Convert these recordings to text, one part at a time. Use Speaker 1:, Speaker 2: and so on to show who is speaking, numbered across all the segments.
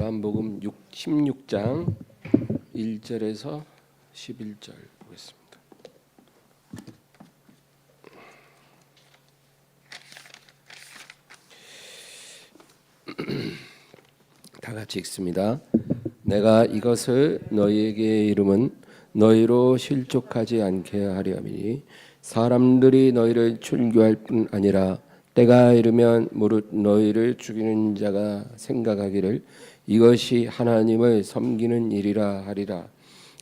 Speaker 1: 요한복음 16장 1절에서 11절 보겠습니다. 다 같이 읽습니다. 내가 이것을 너희에게 이름은 너희로 실족하지 않게 하려 함이니 사람들이 너희를 출교할 뿐 아니라 때가 이르면 무릇 너희를 죽이는 자가 생각하기를 이것이 하나님을 섬기는 일이라 하리라.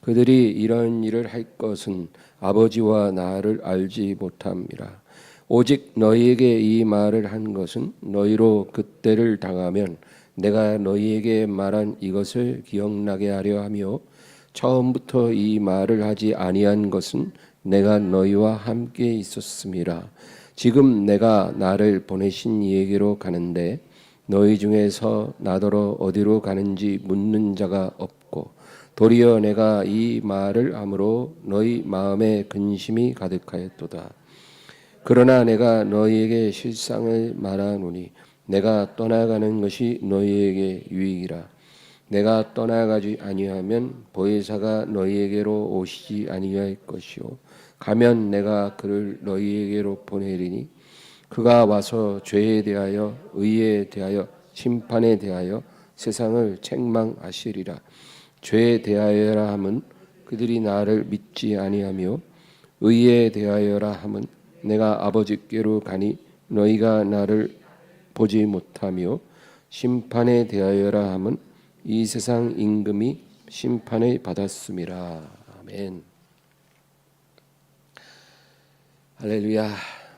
Speaker 1: 그들이 이런 일을 할 것은 아버지와 나를 알지 못함이라. 오직 너희에게 이 말을 한 것은 너희로 그때를 당하면 내가 너희에게 말한 이것을 기억나게 하려 하며 처음부터 이 말을 하지 아니한 것은 내가 너희와 함께 있었음이라. 지금 내가 나를 보내신 이에게로 가는데 너희 중에서 나더러 어디로 가는지 묻는 자가 없고 도리어 내가 이 말을 함으로 너희 마음에 근심이 가득하였도다. 그러나 내가 너희에게 실상을 말하노니 내가 떠나가는 것이 너희에게 유익이라. 내가 떠나가지 아니하면 보혜사가 너희에게로 오시지 아니할 것이요 가면 내가 그를 너희에게로 보내리니 그가 와서 죄에 대하여 의에 대하여 심판에 대하여 세상을 책망하시리라. 죄에 대하여라 함은 그들이 나를 믿지 아니하며 의에 대하여라 함은 내가 아버지께로 가니 너희가 나를 보지 못하며 심판에 대하여라 함은 이 세상 임금이 심판을 받았음이라. 아멘. 할렐루야.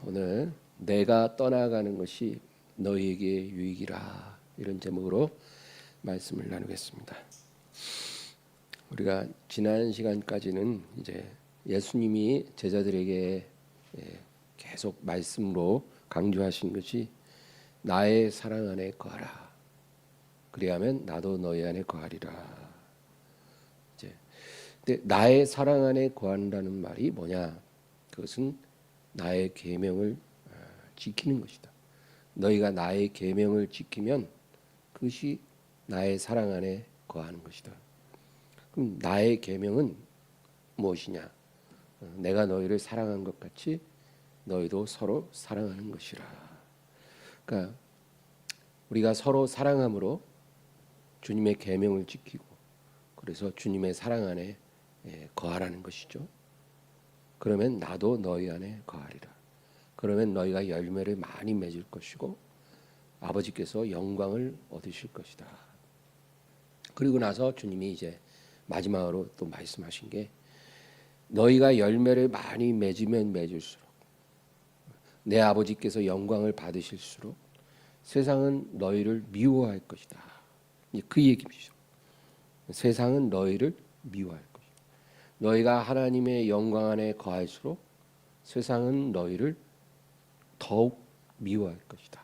Speaker 1: 오늘 내가 떠나가는 것이 너희에게 유익이라, 이런 제목으로 말씀을 나누겠습니다. 우리가 지난 시간까지는 이제 예수님이 제자들에게 계속 말씀으로 강조하신 것이 나의 사랑 안에 거하라. 그리하면 나도 너희 안에 거하리라. 근데 나의 사랑 안에 거한다는 말이 뭐냐? 그것은 나의 계명을 지키는 것이다. 너희가 나의 계명을 지키면 그것이 나의 사랑 안에 거하는 것이다. 그럼 나의 계명은 무엇이냐? 내가 너희를 사랑한 것 같이 너희도 서로 사랑하는 것이라. 그러니까 우리가 서로 사랑함으로 주님의 계명을 지키고, 그래서 주님의 사랑 안에 거하라는 것이죠. 그러면 나도 너희 안에 거하리라. 그러면 너희가 열매를 많이 맺을 것이고 아버지께서 영광을 얻으실 것이다. 그리고 나서 주님이 이제 마지막으로 또 말씀하신 게, 너희가 열매를 많이 맺으면 맺을수록 내 아버지께서 영광을 받으실수록 세상은 너희를 미워할 것이다. 그 얘기죠. 세상은 너희를 미워할 것이다. 너희가 하나님의 영광 안에 거할수록 세상은 너희를 더욱 미워할 것이다.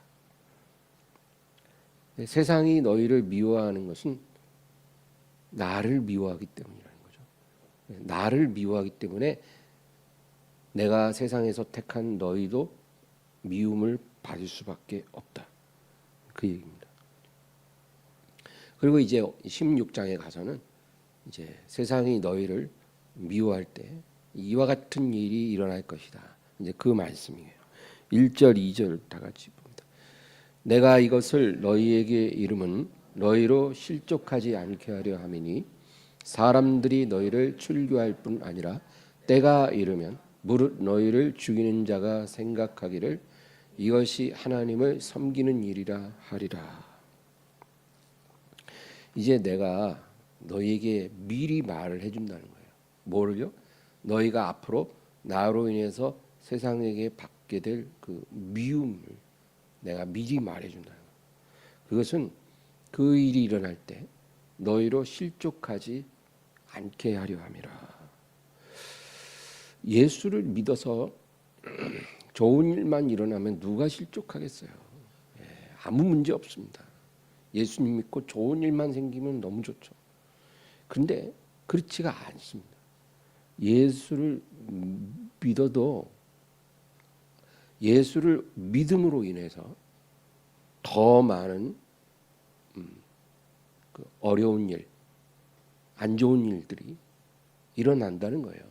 Speaker 1: 세상이 너희를 미워하는 것은 나를 미워하기 때문이라는 거죠. 나를 미워하기 때문에 내가 세상에서 택한 너희도 미움을 받을 수밖에 없다. 그 얘기입니다. 그리고 이제 16장에 가서는 이제 세상이 너희를 미워할 때 이와 같은 일이 일어날 것이다. 이제 그 말씀이에요. 1절, 2절 다 같이 봅니다. 내가 이것을 너희에게 이름은 너희로 실족하지 않게 하려 함이니 사람들이 너희를 출교할 뿐 아니라 때가 이르면 무릇 너희를 죽이는 자가 생각하기를 이것이 하나님을 섬기는 일이라 하리라. 이제 내가 너희에게 미리 말을 해준다는 거예요. 뭐를요? 너희가 앞으로 나로 인해서 세상에게 받게 될 그 미움을 내가 미리 말해준다는 거예요. 그것은 그 일이 일어날 때 너희로 실족하지 않게 하려 함이라. 예수를 믿어서 좋은 일만 일어나면 누가 실족하겠어요? 아무 문제 없습니다. 예수님 믿고 좋은 일만 생기면 너무 좋죠. 그런데 그렇지가 않습니다. 예수를 믿어도 예수를 믿음으로 인해서 더 많은 그 어려운 일, 안 좋은 일들이 일어난다는 거예요.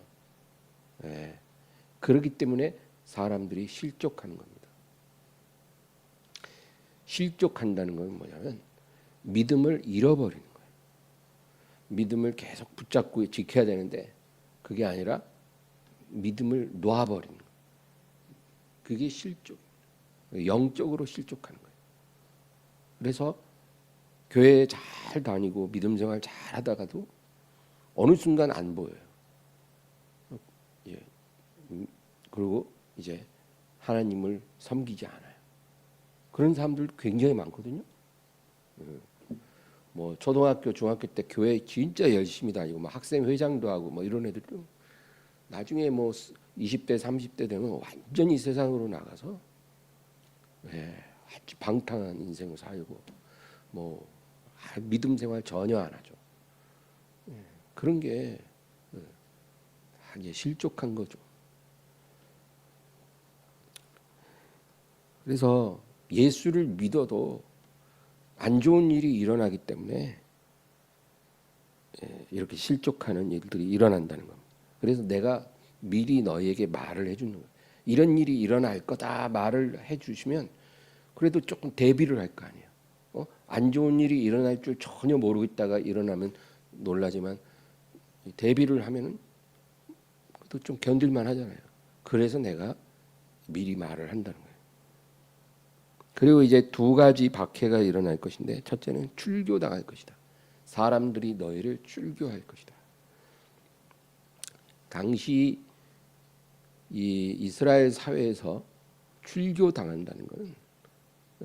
Speaker 1: 예. 그렇기 때문에 사람들이 실족하는 겁니다. 실족한다는 건 뭐냐면 믿음을 잃어버리는 거예요. 믿음을 계속 붙잡고 지켜야 되는데 그게 아니라 믿음을 놓아버리는 거예요. 그게 실족, 영적으로 실족하는 거예요. 그래서 교회에 잘 다니고 믿음 생활 잘 하다가도 어느 순간 안 보여요. 예. 그리고 이제 하나님을 섬기지 않아요. 그런 사람들 굉장히 많거든요. 뭐 초등학교, 중학교 때 교회 진짜 열심히 다니고 막 학생 회장도 하고 뭐 이런 애들도 나중에 뭐 20대, 30대 되면 완전히 세상으로 나가서 아주 방탕한 인생을 살고 뭐 믿음 생활 전혀 안 하죠. 그런 게 이제 실족한 거죠. 그래서 예수를 믿어도 안 좋은 일이 일어나기 때문에 이렇게 실족하는 일들이 일어난다는 겁니다. 그래서 내가 미리 너희에게 말을 해주는 거예요. 이런 일이 일어날 거다 말을 해주시면 그래도 조금 대비를 할 거 아니에요. 안 좋은 일이 일어날 줄 전혀 모르고 있다가 일어나면 놀라지만 대비를 하면은 또 좀 견딜만 하잖아요. 그래서 내가 미리 말을 한다는 거예요. 그리고 이제 두 가지 박해가 일어날 것인데 첫째는 출교당할 것이다. 사람들이 너희를 출교할 것이다. 당시 이 이스라엘 사회에서 출교당한다는 것은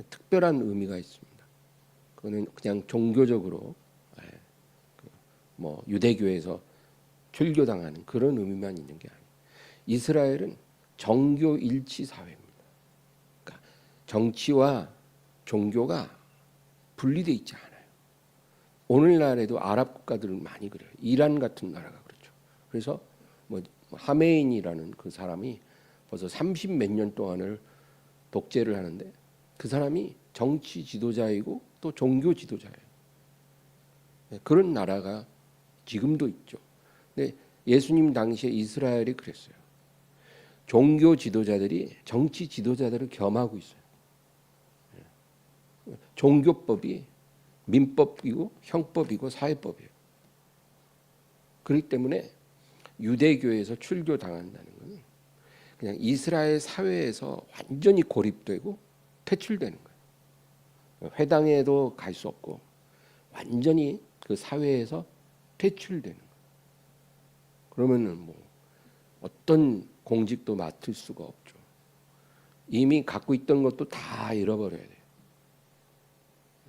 Speaker 1: 특별한 의미가 있습니다. 그거는 그냥 종교적으로 뭐 유대교에서 출교당하는 그런 의미만 있는 게 아니에요. 이스라엘은 정교 일치 사회입니다. 그러니까 정치와 종교가 분리되어 있지 않아요. 오늘날에도 아랍 국가들은 많이 그래요. 이란 같은 나라가 그렇죠. 그래서 뭐 하메인이라는 그 사람이 벌써 30 몇 년 동안을 독재를 하는데 그 사람이 정치 지도자이고 또 종교 지도자예요. 그런 나라가 지금도 있죠. 근데 예수님 당시에 이스라엘이 그랬어요. 종교 지도자들이 정치 지도자들을 겸하고 있어요. 종교법이 민법이고 형법이고 사회법이에요. 그렇기 때문에 유대교에서 출교당한다는 것은 그냥 이스라엘 사회에서 완전히 고립되고 퇴출되는 거예요. 회당에도 갈 수 없고 완전히 그 사회에서 퇴출되는 거예요. 그러면은 뭐 어떤 공직도 맡을 수가 없죠. 이미 갖고 있던 것도 다 잃어버려야 돼요.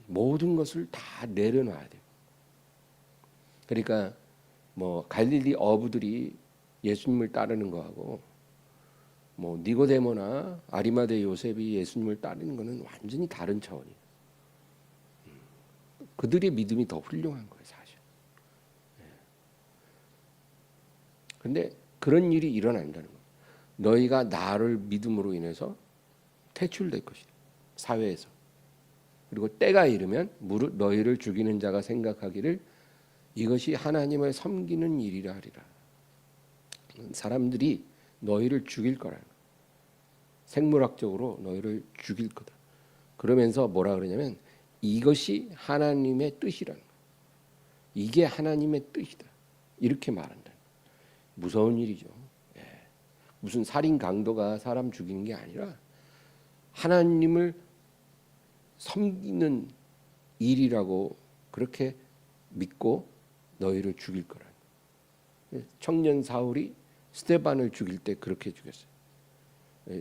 Speaker 1: 모든 것을 다 내려놔야 돼요. 그러니까 뭐 갈릴리 어부들이 예수님을 따르는 거하고 뭐 니고데모나 아리마대 요셉이 예수님을 따르는 거는 완전히 다른 차원이에요. 그들의 믿음이 더 훌륭한 거예요, 사실. 그런데 그런 일이 일어난다는 거예요. 너희가 나를 믿음으로 인해서 퇴출될 것이다. 사회에서. 그리고 때가 이르면 너희를 죽이는 자가 생각하기를 이것이 하나님을 섬기는 일이라 하리라. 사람들이 너희를 죽일 거라는 거예요. 생물학적으로 너희를 죽일 거다. 그러면서 뭐라 그러냐면 이것이 하나님의 뜻이라는 거예요. 이게 하나님의 뜻이다. 이렇게 말한다. 무서운 일이죠. 무슨 살인 강도가 사람 죽이는 게 아니라 하나님을 섬기는 일이라고 그렇게 믿고 너희를 죽일 거라. 청년 사울이 스데반을 죽일 때 그렇게 죽였어요.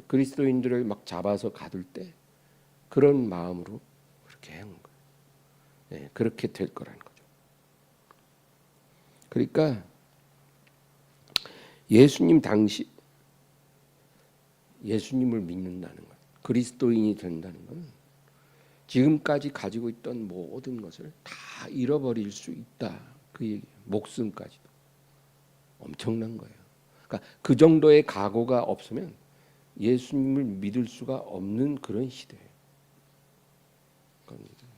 Speaker 1: 그리스도인들을 막 잡아서 가둘 때 그런 마음으로 그렇게 한 거예요. 그렇게 될 거라는 거죠. 그러니까 예수님 당시 예수님을 믿는다는 것, 그리스도인이 된다는 것, 지금까지 가지고 있던 모든 것을 다 잃어버릴 수 있다. 그 얘기, 목숨까지도 엄청난 거예요. 그러니까 그 정도의 각오가 없으면 예수님을 믿을 수가 없는 그런 시대예요.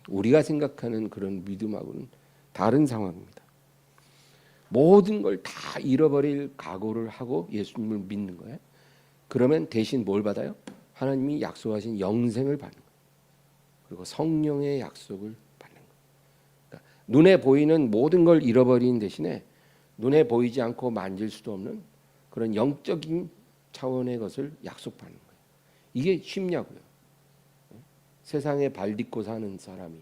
Speaker 1: 우리가 생각하는 그런 믿음하고는 다른 상황입니다. 모든 걸 다 잃어버릴 각오를 하고 예수님을 믿는 거예요. 그러면 대신 뭘 받아요? 하나님이 약속하신 영생을 받는 거예요. 그리고 성령의 약속을 받는 거예요. 그러니까 눈에 보이는 모든 걸 잃어버리는 대신에 눈에 보이지 않고 만질 수도 없는 그런 영적인 차원의 것을 약속받는 거예요. 이게 쉽냐고요. 세상에 발 딛고 사는 사람이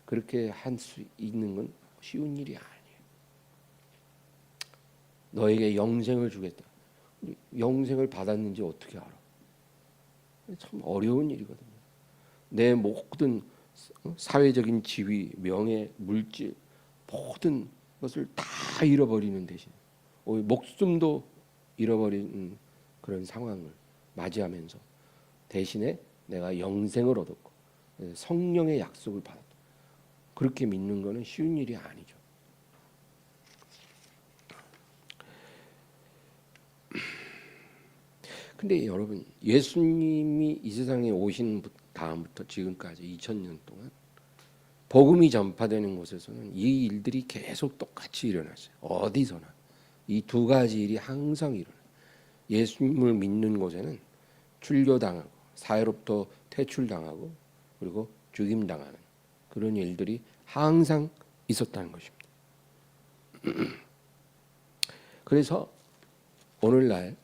Speaker 1: 그렇게 할 수 있는 건 쉬운 일이 아니에요. 너에게 영생을 주겠다. 영생을 받았는지 어떻게 알아? 참 어려운 일이거든요. 내 모든 사회적인 지위, 명예, 물질 모든 것을 다 잃어버리는 대신 목숨도 잃어버리는 그런 상황을 맞이하면서 대신에 내가 영생을 얻었고 성령의 약속을 받았다. 그렇게 믿는 것은 쉬운 일이 아니죠. 근데 여러분, 예수님이 이 세상에 오신 다음부터 지금까지 2000년 동안 복음이 전파되는 곳에서는 이 일들이 계속 똑같이 일어났어요. 어디서나 이 두 가지 일이 항상 일어나요. 예수님을 믿는 곳에는 출교당하고 사회로부터 퇴출당하고 그리고 죽임당하는 그런 일들이 항상 있었다는 것입니다. 그래서 오늘날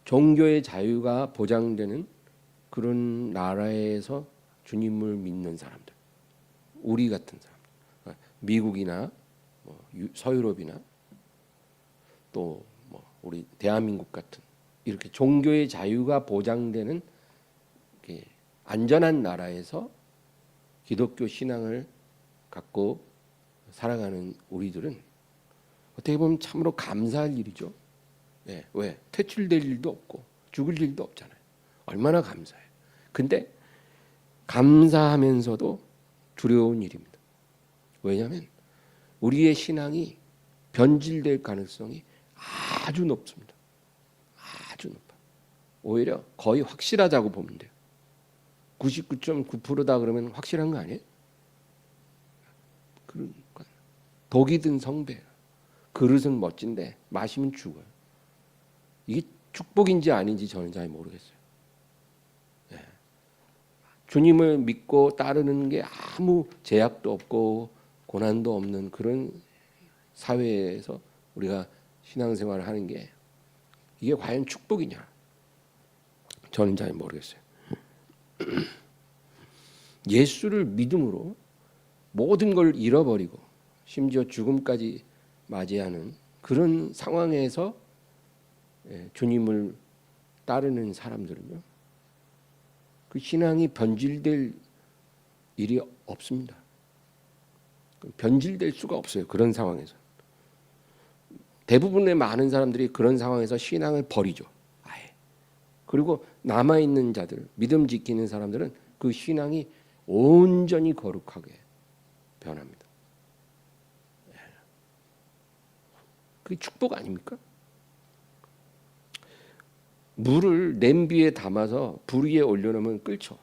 Speaker 1: 종교의 자유가 보장되는 그런 나라에서 주님을 믿는 사람들, 우리 같은 사람들, 미국이나 서유럽이나 또 우리 대한민국 같은 이렇게 종교의 자유가 보장되는 안전한 나라에서 기독교 신앙을 갖고 살아가는 우리들은 어떻게 보면 참으로 감사할 일이죠. 네, 왜? 퇴출될 일도 없고 죽을 일도 없잖아요. 얼마나 감사해요. 근데 감사하면서도 두려운 일입니다. 왜냐하면 우리의 신앙이 변질될 가능성이 아주 높습니다. 아주 높아요. 오히려 거의 확실하다고 보면 돼요. 99.9%다 그러면 확실한 거 아니에요? 그러니까 독이 든 성배, 그릇은 멋진데 마시면 죽어요. 이게 축복인지 아닌지 저는 잘 모르겠어요. 네. 주님을 믿고 따르는 게 아무 제약도 없고 고난도 없는 그런 사회에서 우리가 신앙생활을 하는 게 이게 과연 축복이냐? 저는 잘 모르겠어요. 예수를 믿음으로 모든 걸 잃어버리고 심지어 죽음까지 맞이하는 그런 상황에서 주님을 따르는 사람들은요, 그 신앙이 변질될 일이 없습니다. 변질될 수가 없어요. 그런 상황에서 대부분의 많은 사람들이 그런 상황에서 신앙을 버리죠. 아예. 그리고 남아 있는 자들, 믿음 지키는 사람들은 그 신앙이 온전히 거룩하게 변합니다. 그게 축복 아닙니까? 물을 냄비에 담아서 불 위에 올려놓으면 끓죠.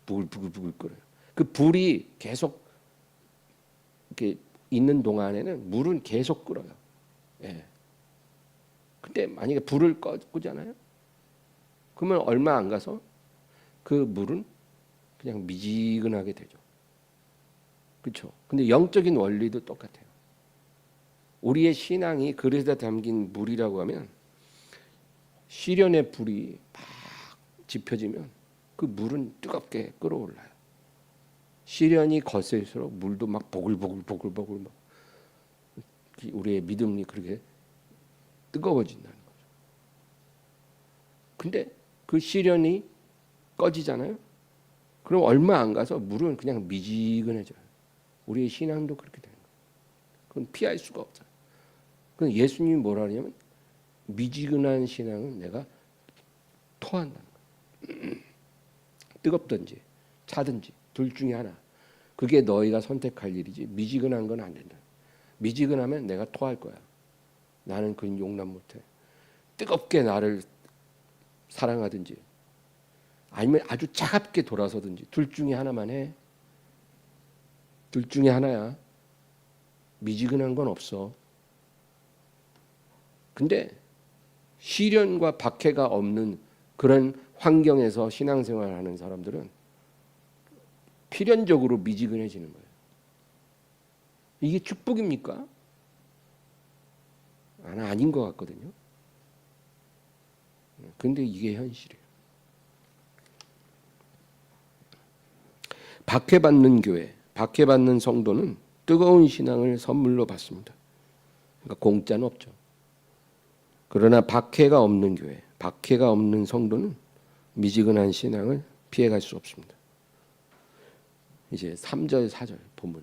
Speaker 1: 부글부글 끓어요. 그 불이 계속 이렇게 있는 동안에는 물은 계속 끓어요. 예. 근데 만약에 불을 끄잖아요. 그러면 얼마 안 가서 그 물은 그냥 미지근하게 되죠. 그렇죠? 근데 영적인 원리도 똑같아요. 우리의 신앙이 그릇에 담긴 물이라고 하면 시련의 불이 막 지펴지면 그 물은 뜨겁게 끓어올라요. 시련이 거셀수록 물도 막 보글보글 막 우리의 믿음이 그렇게 뜨거워진다는 거죠. 근데 그 시련이 꺼지잖아요. 그럼 얼마 안 가서 물은 그냥 미지근해져요. 우리의 신앙도 그렇게 되는 거예요. 그건 피할 수가 없어요. 그건 예수님이 뭐라 하냐면 미지근한 신앙은 내가 토한다는 거예요. 뜨겁든지 차든지 둘 중에 하나. 그게 너희가 선택할 일이지 미지근한 건 안 된다. 미지근하면 내가 토할 거야. 나는 그건 용납 못해. 뜨겁게 나를 사랑하든지 아니면 아주 차갑게 돌아서든지 둘 중에 하나만 해. 둘 중에 하나야. 미지근한 건 없어. 근데 시련과 박해가 없는 그런 환경에서 신앙생활을 하는 사람들은 필연적으로 미지근해지는 거예요. 이게 축복입니까? 아닌 것 같거든요. 근데 이게 현실이에요. 박해받는 교회, 박해받는 성도는 뜨거운 신앙을 선물로 받습니다. 그러니까 공짜는 없죠. 그러나 박해가 없는 교회, 박해가 없는 성도는 미지근한 신앙을 피해갈 수 없습니다. 이제 3절 4절 본문.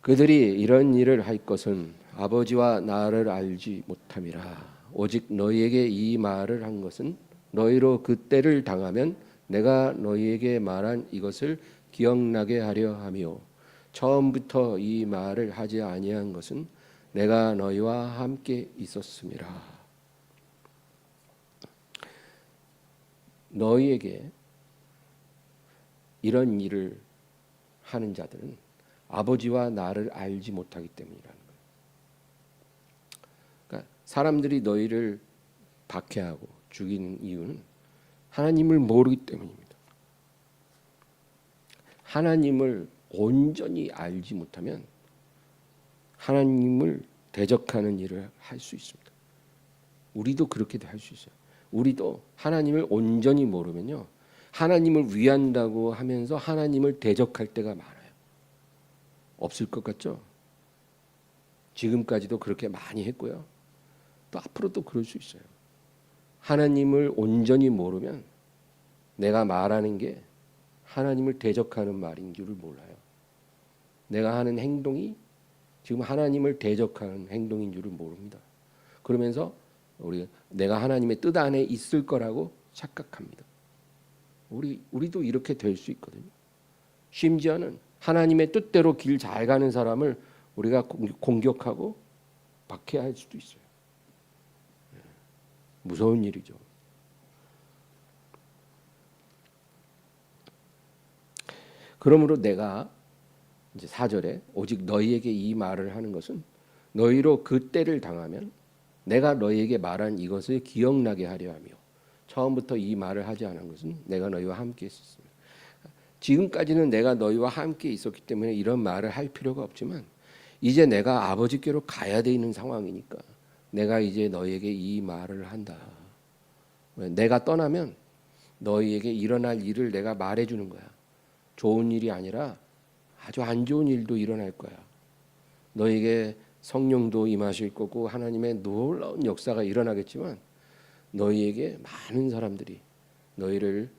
Speaker 1: 그들이 이런 일을 할 것은 아버지와 나를 알지 못함이라. 오직 너희에게 이 말을 한 것은 너희로 그 때를 당하면 내가 너희에게 말한 이것을 기억나게 하려 하며 처음부터 이 말을 하지 아니한 것은 내가 너희와 함께 있었음이라. 너희에게 이런 일을 하는 자들은 아버지와 나를 알지 못하기 때문이라는 거예요. 그러니까 사람들이 너희를 박해하고 죽이는 이유는 하나님을 모르기 때문입니다. 하나님을 온전히 알지 못하면 하나님을 대적하는 일을 할 수 있습니다. 우리도 그렇게도 할 수 있어요. 우리도 하나님을 온전히 모르면요, 하나님을 위한다고 하면서 하나님을 대적할 때가 많아요. 없을 것 같죠? 지금까지도 그렇게 많이 했고요. 또 앞으로도 그럴 수 있어요. 하나님을 온전히 모르면 내가 말하는 게 하나님을 대적하는 말인 줄을 몰라요. 내가 하는 행동이 지금 하나님을 대적하는 행동인 줄을 모릅니다. 그러면서 내가 하나님의 뜻 안에 있을 거라고 착각합니다. 우리도 이렇게 될 수 있거든요. 심지어는 하나님의 뜻대로 길 잘 가는 사람을 우리가 공격하고 박해할 수도 있어요. 무서운 일이죠. 그러므로 내가 이제 4절에 오직 너희에게 이 말을 하는 것은 너희로 그 때를 당하면 내가 너희에게 말한 이것을 기억나게 하려 하며 처음부터 이 말을 하지 않은 것은 내가 너희와 함께 있었습니다. 지금까지는 내가 너희와 함께 있었기 때문에 이런 말을 할 필요가 없지만 이제 내가 아버지께로 가야 되는 상황이니까 내가 이제 너희에게 이 말을 한다. 내가 떠나면 너희에게 일어날 일을 내가 말해주는 거야. 좋은 일이 아니라 아주 안 좋은 일도 일어날 거야. 너희에게 성령도 임하실 거고 하나님의 놀라운 역사가 일어나겠지만 너희에게 많은 사람들이 너희를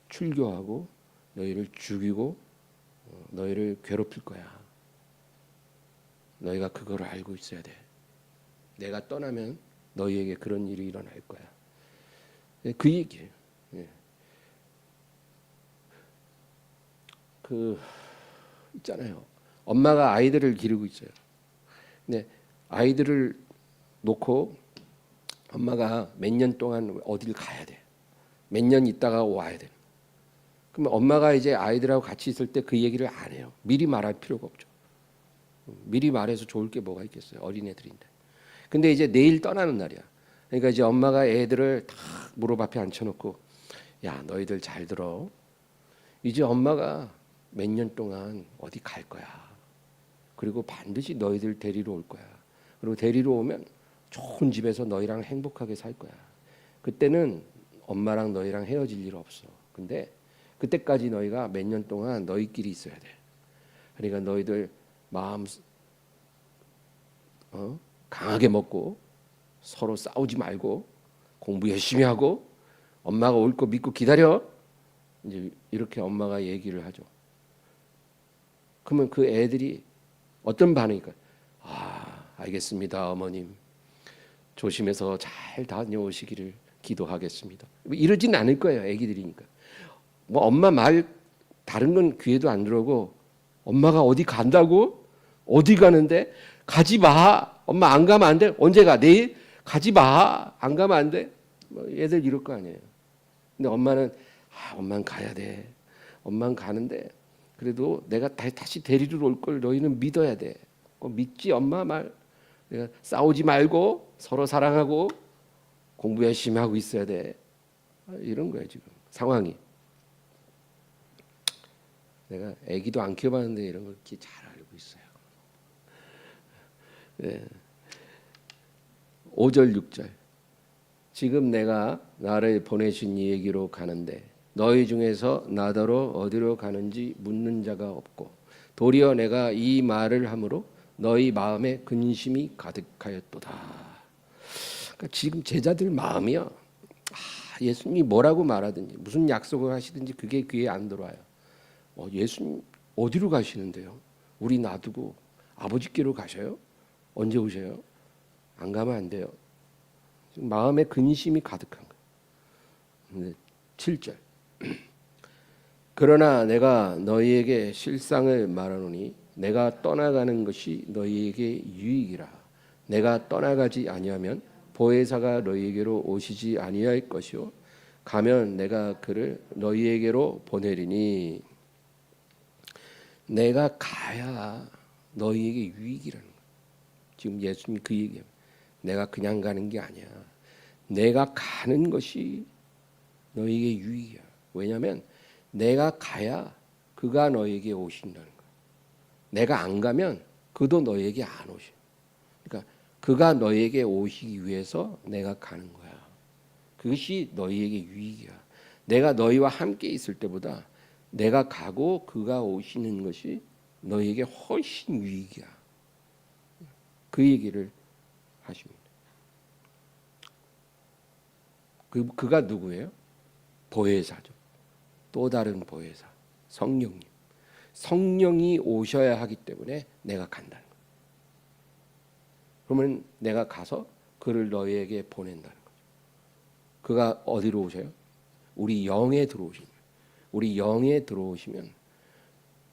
Speaker 1: 출교하고 너희를 죽이고 너희를 괴롭힐 거야. 너희가 그걸 알고 있어야 돼. 내가 떠나면 너희에게 그런 일이 일어날 거야. 그 얘기예요. 그 있잖아요. 엄마가 아이들을 기르고 있어요. 근데 아이들을 놓고 엄마가 몇 년 동안 어딜 가야 돼. 몇 년 있다가 와야 돼. 그러면 엄마가 이제 아이들하고 같이 있을 때 그 얘기를 안 해요. 미리 말할 필요가 없죠. 미리 말해서 좋을 게 뭐가 있겠어요. 어린애들인데. 근데 이제 내일 떠나는 날이야. 그러니까 이제 엄마가 애들을 다 무릎 앞에 앉혀놓고 야 너희들 잘 들어. 이제 엄마가 몇 년 동안 어디 갈 거야. 그리고 반드시 너희들 데리러 올 거야. 그리고 데리러 오면 좋은 집에서 너희랑 행복하게 살 거야. 그때는 엄마랑 너희랑 헤어질 일 없어. 근데 그때까지 너희가 몇 년 동안 너희끼리 있어야 돼. 그러니까 너희들 마음 강하게 먹고 서로 싸우지 말고 공부 열심히 하고 엄마가 올 거 믿고 기다려. 이제 이렇게 엄마가 얘기를 하죠. 그러면 그 애들이 어떤 반응일까요? 알겠습니다, 어머님. 조심해서 잘 다녀오시기를 기도하겠습니다. 이러진 않을 거예요, 애기들이니까. 뭐 엄마 말 다른 건 귀에도 안 들어오고 엄마가 어디 간다고? 어디 가는데? 가지 마. 엄마 안 가면 안 돼. 언제 가? 내일? 가지 마. 안 가면 안 돼. 뭐 애들 이럴 거 아니에요. 근데 엄마는 엄마는 가야 돼. 엄마는 가는데 그래도 내가 다시 데리러 올 걸 너희는 믿어야 돼. 꼭 믿지 엄마 말. 내가 싸우지 말고 서로 사랑하고 공부 열심히 하고 있어야 돼. 이런 거예요 지금 상황이. 내가 아기도 안 키워봤는데 이런 걸 이렇게 잘 알고 있어요. 네. 5절 6절 지금 내가 나를 보내신 이에게로 가는데 너희 중에서 나더러 어디로 가는지 묻는 자가 없고 도리어 내가 이 말을 함으로 너희 마음에 근심이 가득하였도다. 그러니까 지금 제자들 마음이요. 예수님이 뭐라고 말하든지 무슨 약속을 하시든지 그게 귀에 안 들어와요. 예수님 어디로 가시는데요? 우리 놔두고 아버지께로 가셔요? 언제 오셔요? 안 가면 안 돼요. 마음에 근심이 가득한 거예요. 7절 그러나 내가 너희에게 실상을 말하노니 내가 떠나가는 것이 너희에게 유익이라. 내가 떠나가지 아니하면 보혜사가 너희에게로 오시지 아니할 것이요 가면 내가 그를 너희에게로 보내리니. 내가 가야 너희에게 유익이라는 거예요. 지금 예수님 그 얘기예요. 내가 그냥 가는 게 아니야. 내가 가는 것이 너희에게 유익이야. 왜냐하면 내가 가야 그가 너희에게 오신다는 거야. 내가 안 가면 그도 너희에게 안 오셔. 그러니까 그가 너희에게 오시기 위해서 내가 가는 거야. 그것이 너희에게 유익이야. 내가 너희와 함께 있을 때보다 내가 가고 그가 오시는 것이 너희에게 훨씬 유익이야. 그 얘기를 하십니다. 그가 누구예요? 보혜사죠. 또 다른 보혜사, 성령님. 성령이 오셔야 하기 때문에 내가 간다는 거예요. 그러면 내가 가서 그를 너희에게 보낸다는 거죠. 그가 어디로 오셔요? 우리 영에 들어오시는 거예요. 우리 영에 들어오시면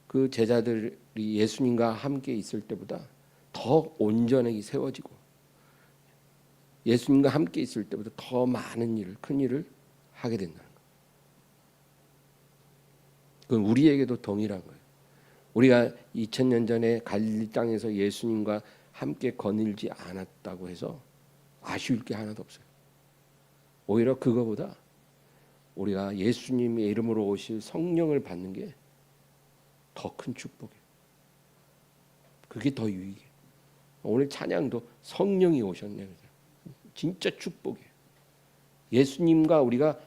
Speaker 1: 그 제자들이 예수님과 함께 있을 때보다 더 온전하게 세워지고 예수님과 함께 있을 때보다 더 많은 일을, 큰 일을 하게 된다는 거예요. 그건 우리에게도 동일한 거예요. 우리가 2000년 전에 갈릴리 땅에서 예수님과 함께 거닐지 않았다고 해서 아쉬울 게 하나도 없어요. 오히려 그거보다 우리가 예수님의 이름으로 오실 성령을 받는 게 더 큰 축복이에요. 그게 더 유익이에요. 오늘 찬양도 성령이 오셨네. 진짜 축복이에요. 예수님과 우리가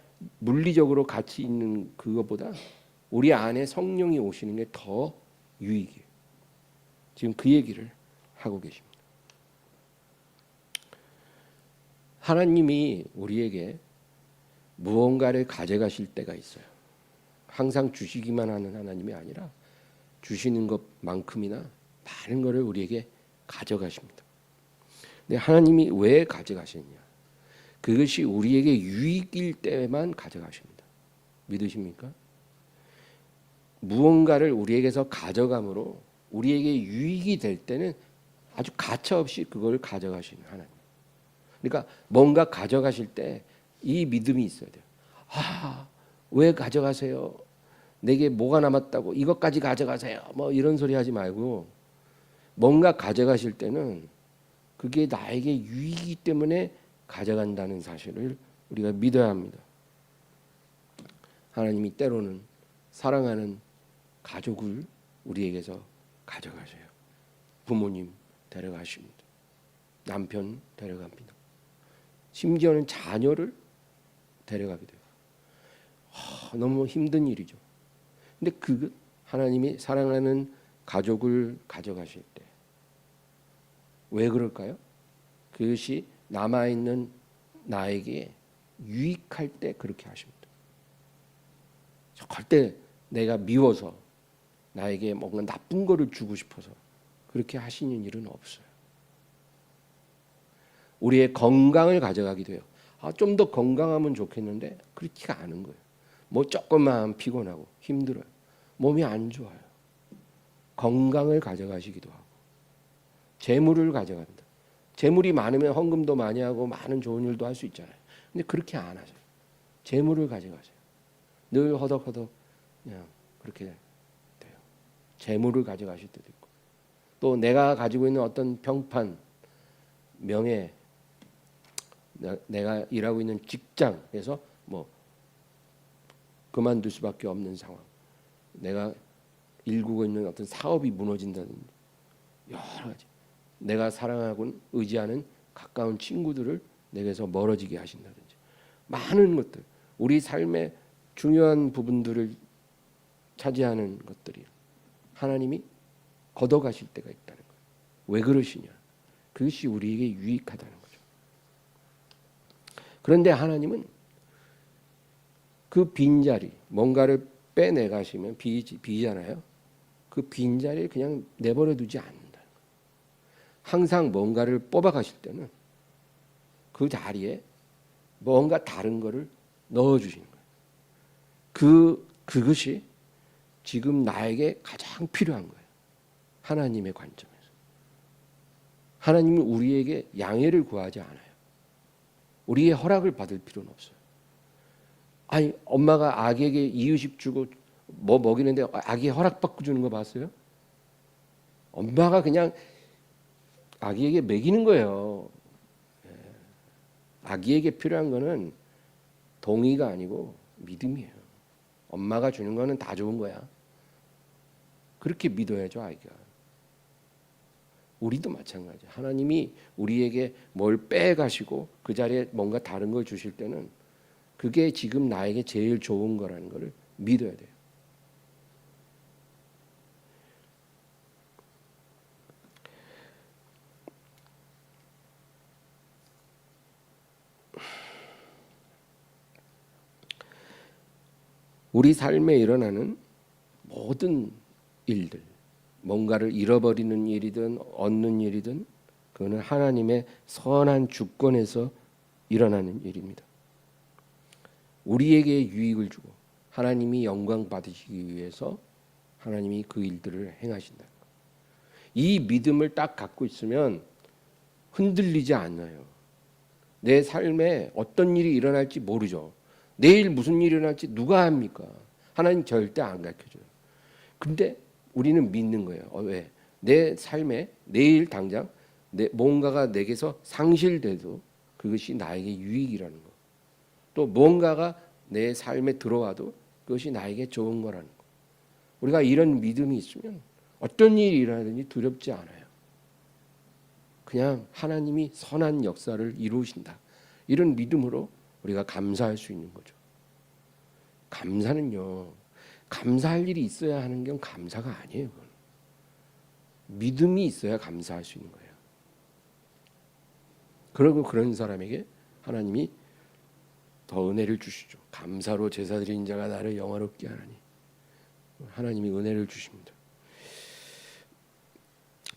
Speaker 1: 물리적으로 같이 있는 그것보다 우리 안에 성령이 오시는 게 더 유익이에요. 지금 그 얘기를 하고 계십니다. 하나님이 우리에게 무언가를 가져가실 때가 있어요. 항상 주시기만 하는 하나님이 아니라 주시는 것만큼이나 많은 것을 우리에게 가져가십니다. 근데 하나님이 왜 가져가시느냐? 그것이 우리에게 유익일 때만 가져가십니다. 믿으십니까? 무언가를 우리에게서 가져감으로 우리에게 유익이 될 때는 아주 가차없이 그걸 가져가시는 하나님. 그러니까 뭔가 가져가실 때 이 믿음이 있어야 돼요. 왜 가져가세요? 내게 뭐가 남았다고 이것까지 가져가세요. 뭐 이런 소리 하지 말고 뭔가 가져가실 때는 그게 나에게 유익이기 때문에 가져간다는 사실을 우리가 믿어야 합니다. 하나님이 때로는 사랑하는 가족을 우리에게서 가져가세요. 부모님 데려가십니다. 남편 데려갑니다. 심지어는 자녀를 데려가게 돼요. 너무 힘든 일이죠. 근데 그 하나님이 사랑하는 가족을 가져가실 때 왜 그럴까요? 그것이 남아있는 나에게 유익할 때 그렇게 하십니다. 절대 내가 미워서 나에게 뭔가 나쁜 거를 주고 싶어서 그렇게 하시는 일은 없어요. 우리의 건강을 가져가기도 해요. 좀 더 건강하면 좋겠는데 그렇지가 않은 거예요. 뭐 조금만 피곤하고 힘들어요. 몸이 안 좋아요. 건강을 가져가시기도 하고 재물을 가져갑니다. 재물이 많으면 헌금도 많이 하고 많은 좋은 일도 할 수 있잖아요. 근데 그렇게 안 하세요. 재물을 가져가세요. 늘 허덕허덕 그냥 그렇게 돼요. 재물을 가져가실 때도 있고 또 내가 가지고 있는 어떤 평판, 명예, 내가 일하고 있는 직장에서 뭐 그만둘 수밖에 없는 상황, 내가 일구고 있는 어떤 사업이 무너진다든지 여러 가지, 내가 사랑하고 의지하는 가까운 친구들을 내게서 멀어지게 하신다든지 많은 것들, 우리 삶의 중요한 부분들을 차지하는 것들이 하나님이 걷어가실 때가 있다는 거예요. 왜 그러시냐? 그것이 우리에게 유익하다는 거죠. 그런데 하나님은 그 빈자리, 뭔가를 빼내가시면 비잖아요. 그 빈자리를 그냥 내버려 두지 않는다. 항상 뭔가를 뽑아가실 때는 그 자리에 뭔가 다른 거를 넣어주시는 거예요. 그것이 지금 나에게 가장 필요한 거예요. 하나님의 관점에서. 하나님은 우리에게 양해를 구하지 않아요. 우리의 허락을 받을 필요는 없어요. 아니, 엄마가 아기에게 이유식 주고 뭐 먹이는데 아기 허락받고 주는 거 봤어요? 엄마가 그냥 아기에게 먹이는 거예요. 아기에게 필요한 거는 동의가 아니고 믿음이에요. 엄마가 주는 거는 다 좋은 거야. 그렇게 믿어야죠, 아이가. 우리도 마찬가지야. 하나님이 우리에게 뭘 빼가시고 그 자리에 뭔가 다른 걸 주실 때는 그게 지금 나에게 제일 좋은 거라는 것을 믿어야 돼요. 우리 삶에 일어나는 모든 일들, 뭔가를 잃어버리는 일이든 얻는 일이든 그거는 하나님의 선한 주권에서 일어나는 일입니다. 우리에게 유익을 주고 하나님이 영광 받으시기 위해서 하나님이 그 일들을 행하신다. 이 믿음을 딱 갖고 있으면 흔들리지 않아요. 내 삶에 어떤 일이 일어날지 모르죠. 내일 무슨 일이 일어날지 누가 합니까? 하나님 절대 안 가르쳐줘요. 근데 우리는 믿는 거예요. 왜? 내 삶에 내일 당장 뭔가가 내게서 상실돼도 그것이 나에게 유익이라는 거. 또 뭔가가 내 삶에 들어와도 그것이 나에게 좋은 거라는 거. 우리가 이런 믿음이 있으면 어떤 일이 일어나든지 두렵지 않아요. 그냥 하나님이 선한 역사를 이루신다. 이런 믿음으로 우리가 감사할 수 있는 거죠. 감사는요, 감사할 일이 있어야 하는 건 감사가 아니에요. 그건. 믿음이 있어야 감사할 수 있는 거예요. 그리고 그런 사람에게 하나님이 더 은혜를 주시죠. 감사로 제사 드린 자가 나를 영화롭게 하나니. 하나님이 은혜를 주십니다.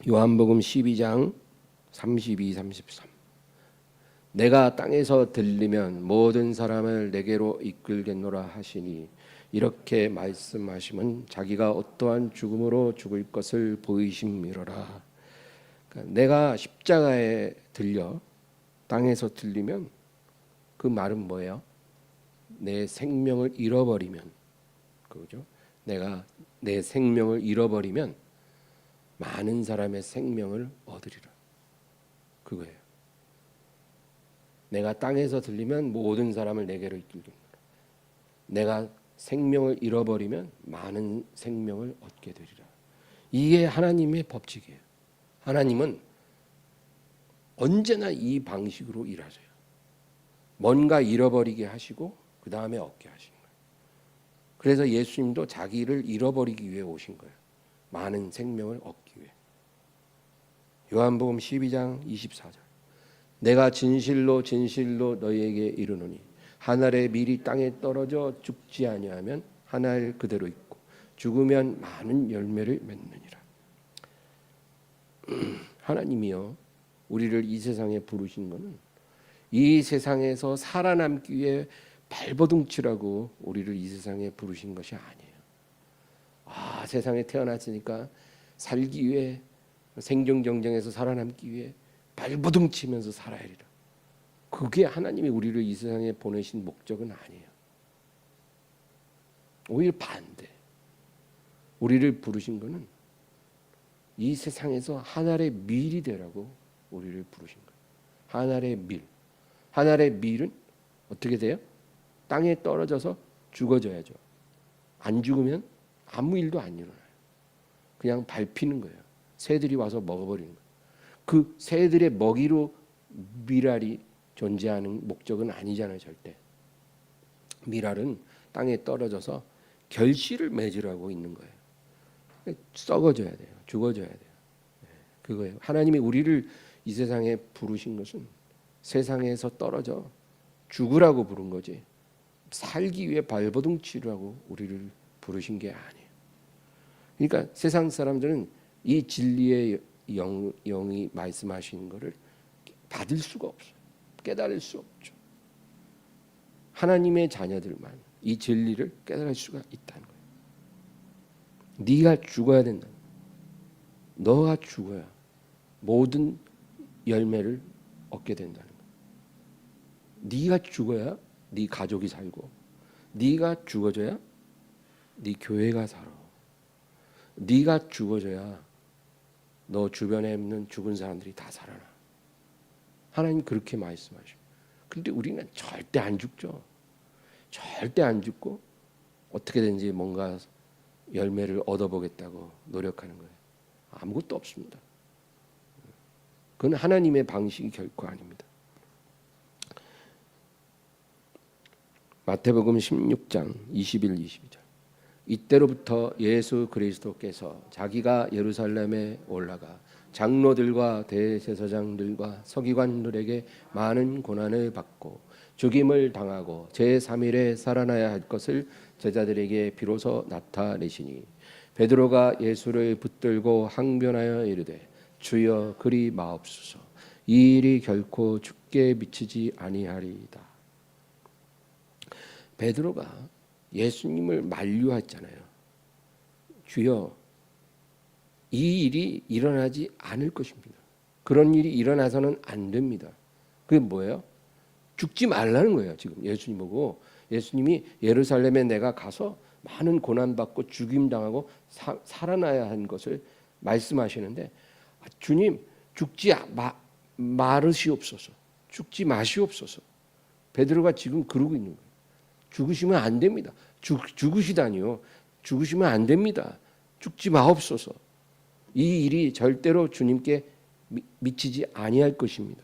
Speaker 1: 요한복음 12장 32, 33. 내가 땅에서 들리면 모든 사람을 내게로 이끌겠노라 하시니 이렇게 말씀하시면 자기가 어떠한 죽음으로 죽을 것을 보이심이로라. 그러니까 내가 십자가에 들려 땅에서 들리면 그 말은 뭐예요? 내 생명을 잃어버리면, 그죠? 내가 내 생명을 잃어버리면 많은 사람의 생명을 얻으리라. 그거예요. 내가 땅에서 들리면 모든 사람을 내게로 이끌겠노라. 내가 생명을 잃어버리면 많은 생명을 얻게 되리라. 이게 하나님의 법칙이에요. 하나님은 언제나 이 방식으로 일하세요. 뭔가 잃어버리게 하시고 그 다음에 얻게 하시는 거예요. 그래서 예수님도 자기를 잃어버리기 위해 오신 거예요. 많은 생명을 얻기 위해. 요한복음 12장 24절. 내가 진실로 진실로 너희에게 이르노니 한 알의 밀이 땅에 떨어져 죽지 아니하면 한 알 그대로 있고 죽으면 많은 열매를 맺느니라. 하나님이요, 우리를 이 세상에 부르신 것은 이 세상에서 살아남기 위해 발버둥치라고 우리를 이 세상에 부르신 것이 아니에요. 세상에 태어났으니까 살기 위해, 생존 경쟁에서 살아남기 위해 발버둥치면서 살아야 하리라. 그게 하나님이 우리를 이 세상에 보내신 목적은 아니에요. 오히려 반대. 우리를 부르신 것은 이 세상에서 한 알의 밀이 되라고 우리를 부르신 거예요. 한 알의 밀. 한 알의 밀은 어떻게 돼요? 땅에 떨어져서 죽어져야죠. 안 죽으면 아무 일도 안 일어나요. 그냥 밟히는 거예요. 새들이 와서 먹어버리는 거예요. 그 새들의 먹이로 밀알이 존재하는 목적은 아니잖아요, 절대. 밀알은 땅에 떨어져서 결실을 맺으라고 있는 거예요. 썩어져야 돼요. 죽어져야 돼요. 그거예요. 하나님이 우리를 이 세상에 부르신 것은 세상에서 떨어져 죽으라고 부른 거지, 살기 위해 발버둥 치라고 우리를 부르신 게 아니에요. 그러니까 세상 사람들은 이 진리의 영이 말씀하시는 것을 받을 수가 없어요. 깨달을 수 없죠. 하나님의 자녀들만 이 진리를 깨달을 수가 있다는 거예요. 네가 죽어야 된다. 너가 죽어야 모든 열매를 얻게 된다는 거예요. 네가 죽어야 네 가족이 살고, 네가 죽어져야 네 교회가 살아. 네가 죽어져야 너 주변에 있는 죽은 사람들이 다 살아나. 하나님 그렇게 말씀하셔. 그런데 우리는 절대 안 죽죠. 절대 안 죽고 어떻게든지 뭔가 열매를 얻어보겠다고 노력하는 거예요. 아무것도 없습니다. 그건 하나님의 방식이 결코 아닙니다. 마태복음 16장 21, 22절. 이때로부터 예수 그리스도께서 자기가 예루살렘에 올라가 장로들과 대제사장들과 서기관들에게 많은 고난을 받고 죽임을 당하고 제3일에 살아나야 할 것을 제자들에게 비로소 나타내시니, 베드로가 예수를 붙들고 항변하여 이르되 주여 그리 마옵소서, 이 일이 결코 죽게 미치지 아니하리이다. 베드로가 예수님을 만류했잖아요. 주여, 이 일이 일어나지 않을 것입니다. 그런 일이 일어나서는 안 됩니다. 그게 뭐예요? 죽지 말라는 거예요. 지금 예수님 보고, 예수님이 예루살렘에 내가 가서 많은 고난받고 죽임당하고 살아나야 한 것을 말씀하시는데, 주님 죽지 마르시옵소서, 죽지 마시옵소서. 베드로가 지금 그러고 있는 거예요. 죽으시면 안 됩니다. 죽으시다니요. 죽으시면 안 됩니다. 죽지 마옵소서. 이 일이 절대로 주님께 미치지 아니할 것입니다.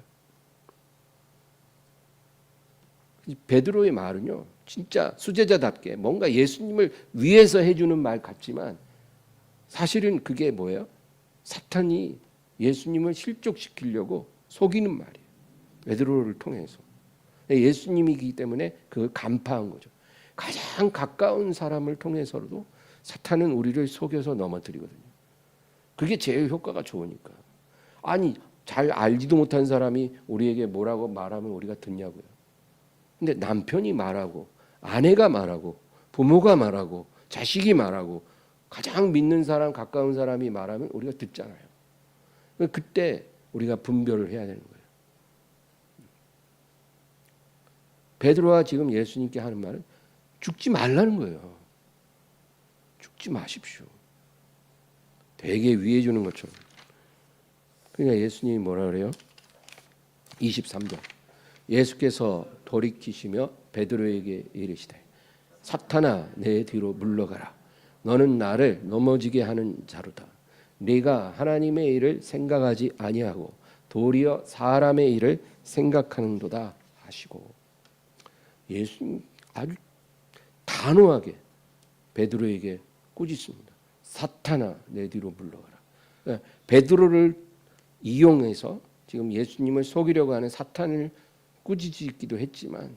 Speaker 1: 베드로의 말은요, 진짜 수제자답게 뭔가 예수님을 위해서 해주는 말 같지만 사실은 그게 뭐예요? 사탄이 예수님을 실족시키려고 속이는 말이에요. 베드로를 통해서. 예수님이기 때문에 그걸 간파한 거죠. 가장 가까운 사람을 통해서도 사탄은 우리를 속여서 넘어뜨리거든요. 그게 제일 효과가 좋으니까. 아니, 잘 알지도 못한 사람이 우리에게 뭐라고 말하면 우리가 듣냐고요. 근데 남편이 말하고, 아내가 말하고, 부모가 말하고, 자식이 말하고, 가장 믿는 사람, 가까운 사람이 말하면 우리가 듣잖아요. 그때 우리가 분별을 해야 되는 거예요. 베드로가 지금 예수님께 하는 말은 죽지 말라는 거예요. 죽지 마십시오. 되게 위해 주는 것처럼. 그러니까 예수님이 뭐라 그래요? 23절. 예수께서 돌이키시며 베드로에게 이르시되 사탄아, 내 뒤로 물러가라. 너는 나를 넘어지게 하는 자로다. 네가 하나님의 일을 생각하지 아니하고 도리어 사람의 일을 생각하는도다 하시고, 예수님 아주 단호하게 베드로에게 꾸짖습니다. 사탄아, 내 뒤로 물러가라. 베드로를 이용해서 지금 예수님을 속이려고 하는 사탄을 꾸짖기도 했지만,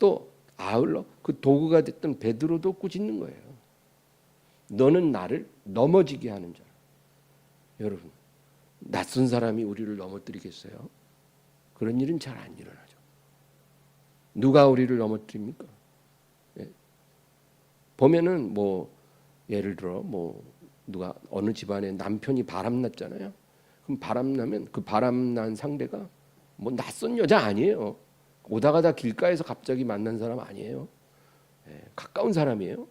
Speaker 1: 또 아울러 그 도구가 됐던 베드로도 꾸짖는 거예요. 너는 나를 넘어지게 하는 자라. 여러분, 낯선 사람이 우리를 넘어뜨리겠어요? 그런 일은 잘 안 일어나죠. 누가 우리를 넘어뜨립니까? 예. 보면은 뭐 예를 들어 뭐 누가 어느 집안에 남편이 바람났잖아요. 그럼 바람나면 그 바람난 상대가 뭐 낯선 여자 아니에요. 오다 가다 길가에서 갑자기 만난 사람 아니에요. 예, 가까운 사람이에요.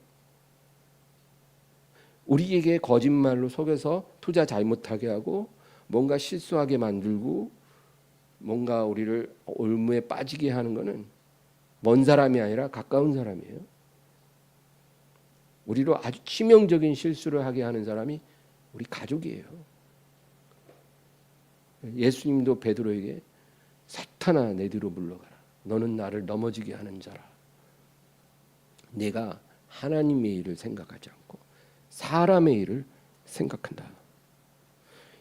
Speaker 1: 우리에게 거짓말로 속여서 투자 잘못하게 하고 뭔가 실수하게 만들고 뭔가 우리를 올무에 빠지게 하는 것은 먼 사람이 아니라 가까운 사람이에요. 우리로 아주 치명적인 실수를 하게 하는 사람이 우리 가족이에요. 예수님도 베드로에게 사탄아 내 뒤로 물러가라. 너는 나를 넘어지게 하는 자라. 내가 하나님의 일을 생각하지 않고 사람의 일을 생각한다.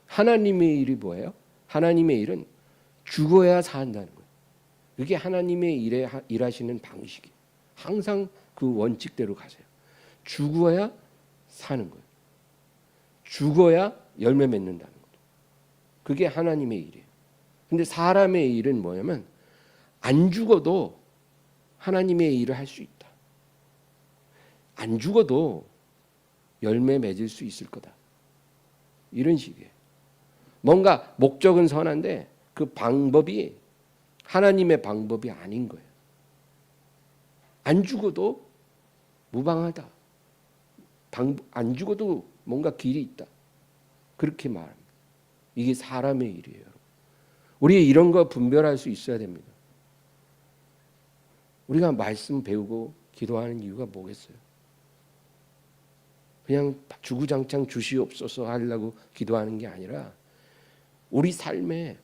Speaker 1: 하나님의 일이 뭐예요? 하나님의 일은 죽어야 산다는 거예요. 그게 하나님의 일하시는 방식이에요. 항상 그 원칙대로 가세요. 죽어야 사는 거예요. 죽어야 열매 맺는다는 거죠. 그게 하나님의 일이에요. 근데 사람의 일은 뭐냐면 안 죽어도 하나님의 일을 할 수 있다. 안 죽어도 열매 맺을 수 있을 거다. 이런 식이에요. 뭔가 목적은 선한데 그 방법이 하나님의 방법이 아닌 거예요. 안 죽어도 무방하다. 안 죽어도 뭔가 길이 있다. 그렇게 말합니다. 이게 사람의 일이에요. 우리 이런 거 분별할 수 있어야 됩니다. 우리가 말씀 배우고 기도하는 이유가 뭐겠어요? 그냥 주구장창 주시옵소서 하려고 기도하는 게 아니라 우리 삶에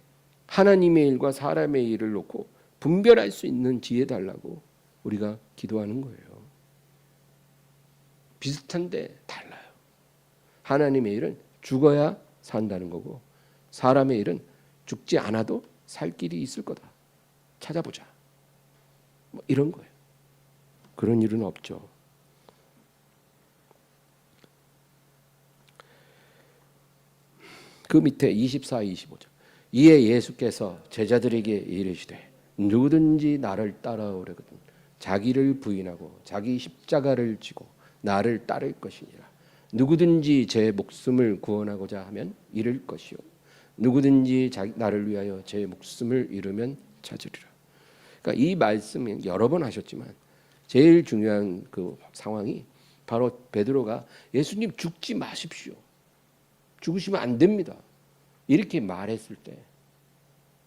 Speaker 1: 하나님의 일과 사람의 일을 놓고 분별할 수 있는 지혜 달라고 우리가 기도하는 거예요. 비슷한데 달라요. 하나님의 일은 죽어야 산다는 거고 사람의 일은 죽지 않아도 살 길이 있을 거다. 찾아보자. 뭐 이런 거예요. 그런 일은 없죠. 그 밑에 24, 25절. 이에 예수께서 제자들에게 이르시되 누구든지 나를 따라오려거든 자기를 부인하고 자기 십자가를 지고 나를 따를 것이니라. 누구든지 제 목숨을 구원하고자 하면 잃을 것이요 누구든지 나를 위하여 제 목숨을 잃으면 찾으리라. 그러니까 이 말씀은 여러 번 하셨지만 제일 중요한 그 상황이 바로 베드로가 예수님 죽지 마십시오. 죽으시면 안 됩니다. 이렇게 말했을 때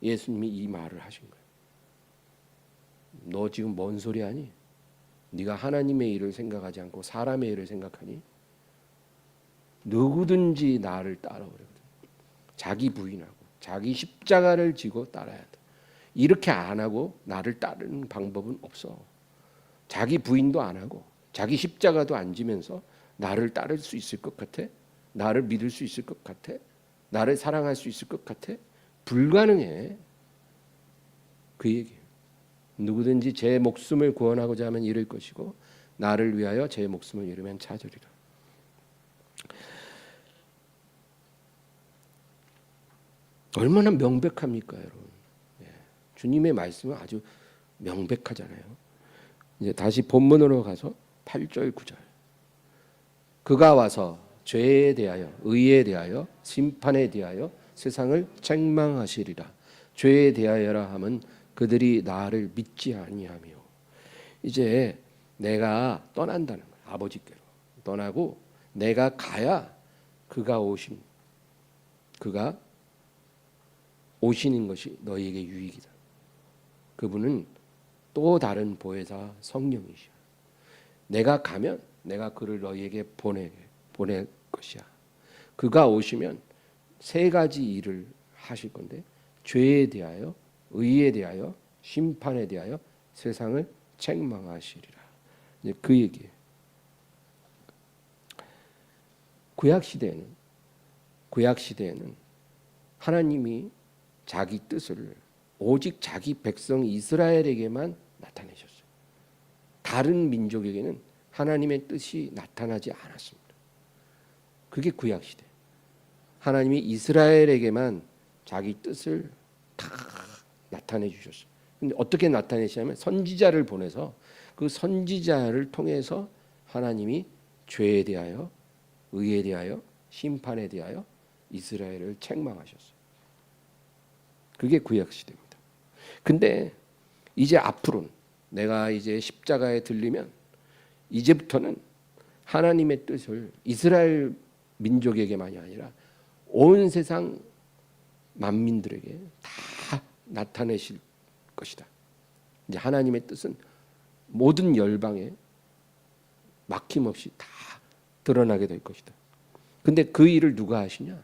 Speaker 1: 예수님이 이 말을 하신 거예요. 너 지금 뭔 소리 하니? 네가 하나님의 일을 생각하지 않고 사람의 일을 생각하니? 누구든지 나를 따라오려거든. 자기 부인하고 자기 십자가를 지고 따라야 돼. 이렇게 안 하고 나를 따르는 방법은 없어. 자기 부인도 안 하고 자기 십자가도 안 지면서 나를 따를 수 있을 것 같아? 나를 믿을 수 있을 것 같아? 나를 사랑할 수 있을 것 같아? 불가능해. 그 얘기예요. 누구든지 제 목숨을 구원하고자 하면 잃을 것이고 나를 위하여 제 목숨을 잃으면 찾으리라. 얼마나 명백합니까, 여러분? 주님의 말씀은 아주 명백하잖아요. 이제 다시 본문으로 가서 8절 9절. 그가 와서 죄에 대하여 의에 대하여 심판에 대하여 세상을 책망하시리라. 죄에 대하여라 함은 그들이 나를 믿지 아니하며. 이제 내가 떠난다는 거예요. 아버지께로 떠나고 내가 가야 그가 오시는 것이 너희에게 유익이다. 그분은 또 다른 보혜사 성령이시야. 내가 가면 내가 그를 너희에게 보낼 것이야. 그가 오시면 세 가지 일을 하실 건데 죄에 대하여 의에 대하여 심판에 대하여 세상을 책망하시리라. 이제 그 얘기예요. 구약 시대에는 하나님이 자기 뜻을 오직 자기 백성 이스라엘에게만 나타내셨어요. 다른 민족에게는 하나님의 뜻이 나타나지 않았습니다. 그게 구약 시대. 하나님이 이스라엘에게만 자기 뜻을 다 나타내 주셨어요. 근데 어떻게 나타내시냐면 선지자를 보내서 그 선지자를 통해서 하나님이 죄에 대하여 의에 대하여 심판에 대하여 이스라엘을 책망하셨어요. 그게 구약 시대입니다. 근데 이제 앞으로는 내가 이제 십자가에 들리면 이제부터는 하나님의 뜻을 이스라엘 민족에게만이 아니라 온 세상 만민들에게 다 나타내실 것이다. 이제 하나님의 뜻은 모든 열방에 막힘없이 다 드러나게 될 것이다. 근데 그 일을 누가 하시냐?